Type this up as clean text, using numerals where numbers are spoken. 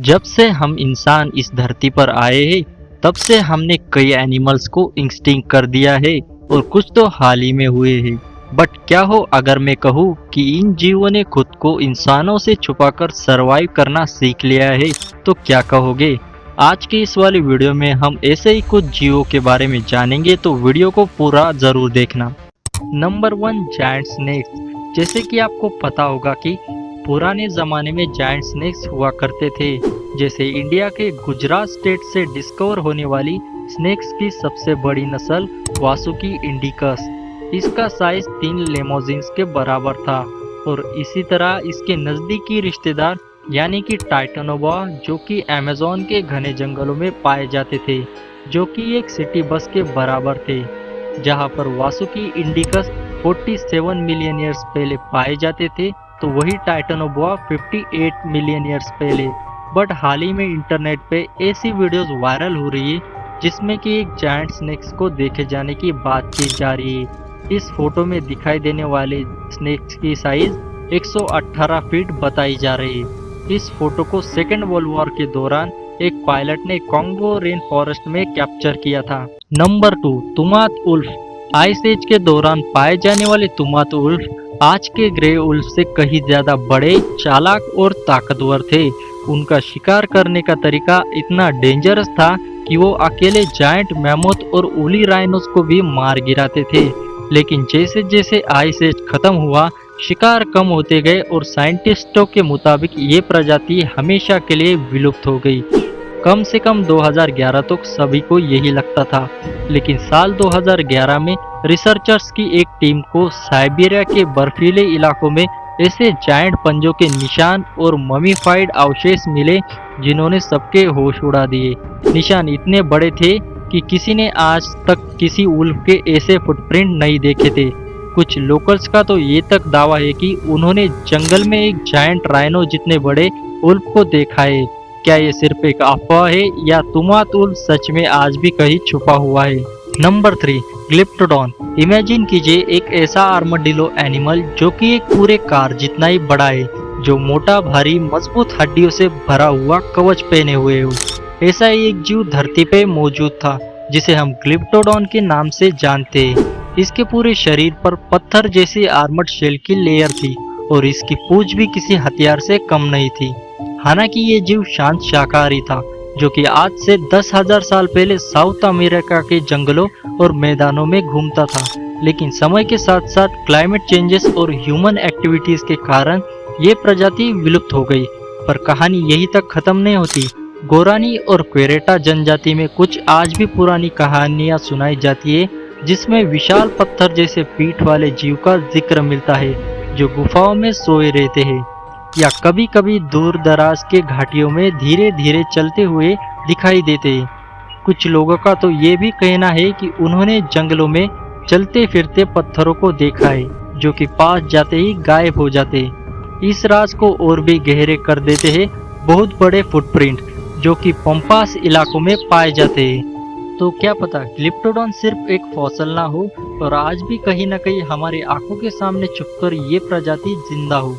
जब से हम इंसान इस धरती पर आए हैं, तब से हमने कई एनिमल्स को एक्सटिंक्ट कर दिया है और कुछ तो हाल ही में हुए हैं। बट क्या हो अगर मैं कहूँ कि इन जीवों ने खुद को इंसानों से छुपाकर सरवाइव करना सीख लिया है, तो क्या कहोगे? आज के इस वाली वीडियो में हम ऐसे ही कुछ जीवों के बारे में जानेंगे, तो वीडियो को पूरा जरूर देखना। Number 1, giant snakes. जैसे कि आपको पता होगा कि पुराने ज़माने में जायंट स्नेक्स हुआ करते थे। जैसे इंडिया के गुजरात स्टेट से डिस्कवर होने वाली स्नेक्स की सबसे बड़ी नस्ल वासुकी इंडिकस। इसका साइज 3 लेमोजिन्स के बराबर था। और इसी तरह इसके नज़दीकी रिश्तेदार यानी कि टाइटनोबोआ, जो कि अमेज़न के घने जंगलों में पाए जाते थे, जो कि एक सिटी बस के बराबर थे। जहां पर वासुकी इंडिकस 47 मिलियन ईयर्स पहले पाए जाते थे, तो वही टाइटनोबोआ 58 मिलियन ईयर्स पहले। बट हाल ही में इंटरनेट पे ऐसी वीडियोस वायरल हो रही है जिसमें कि एक जायंट स्नेक्स को देखे जाने की बात की जा रही है। इस फोटो में दिखाई देने वाले स्नेक्स की साइज 118 फीट बताई जा रही है। इस फोटो को सेकेंड वर्ल्ड वॉर के दौरान एक पायलट ने कॉन्गो रेन फॉरेस्ट में कैप्चर किया था। Number 2, Tumat wolf. Ice age के दौरान पाए जाने वाले तुमात उल्फ आज के ग्रे उल्फ से कहीं ज्यादा बड़े, चालाक और ताकतवर थे। उनका शिकार करने का तरीका इतना डेंजरस था कि वो अकेले जायंट मैमोथ और उली राइनोस को भी मार गिराते थे। लेकिन जैसे जैसे आइस एज खत्म हुआ, शिकार कम होते गए और साइंटिस्टों के मुताबिक ये प्रजाति हमेशा के लिए विलुप्त हो गई। कम से कम 2011 तक सभी को यही लगता था, लेकिन साल 2011 में रिसर्चर्स की एक टीम को साइबेरिया के बर्फीले इलाकों में ऐसे जायंट पंजों के निशान और ममीफाइड अवशेष मिले जिन्होंने सबके होश उड़ा दिए। निशान इतने बड़े थे कि किसी ने आज तक किसी उल्फ के ऐसे फुटप्रिंट नहीं देखे थे। कुछ लोकल्स का तो ये तक दावा है कि उन्होंने जंगल में एक जायंट राइनो जितने बड़े उल्फ को देखा है। क्या ये सिर्फ एक अफवाह है या तुमात उल्फ सच में आज भी कहीं छुपा हुआ है? नंबर 3, ग्लिप्टोडॉन। इमेजिन कीजिए एक ऐसा आर्मडिलो एनिमल जो कि एक पूरे कार जितना ही बड़ा है, जो मोटा, भारी, मजबूत हड्डियों से भरा हुआ कवच पहने हुए हो। ऐसा ही एक जीव धरती पे मौजूद था जिसे हम ग्लिप्टोडॉन के नाम से जानते हैं। इसके पूरे शरीर पर पत्थर जैसी आर्मर्ड शेल की लेयर थी और इसकी पूंछ भी किसी हथियार से कम नहीं थी। हालांकि ये जीव शांत शाकाहारी था, जो कि आज से 10,000 साल पहले साउथ अमेरिका के जंगलों और मैदानों में घूमता था। लेकिन समय के साथ साथ क्लाइमेट चेंजेस और ह्यूमन एक्टिविटीज के कारण ये प्रजाति विलुप्त हो गई। पर कहानी यही तक खत्म नहीं होती। गोरानी और क्वेरेटा जनजाति में कुछ आज भी पुरानी कहानियां सुनाई जाती है, जिसमें विशाल पत्थर जैसे पीठ वाले जीव का जिक्र मिलता है, जो गुफाओं में सोए रहते हैं या कभी कभी दूर दराज के घाटियों में धीरे धीरे चलते हुए दिखाई देते हैं। कुछ लोगों का तो ये भी कहना है कि उन्होंने जंगलों में चलते फिरते पत्थरों को देखा है, जो कि पास जाते ही गायब हो जाते हैं। इस राज को और भी गहरे कर देते हैं बहुत बड़े फुटप्रिंट, जो कि पंपास इलाकों में पाए जाते हैं। तो क्या पता ग्लिप्टोडॉन सिर्फ एक फॉसल ना हो और आज भी कहीं ना कहीं हमारी आंखों के सामने छुपकर ये प्रजाति जिंदा हो।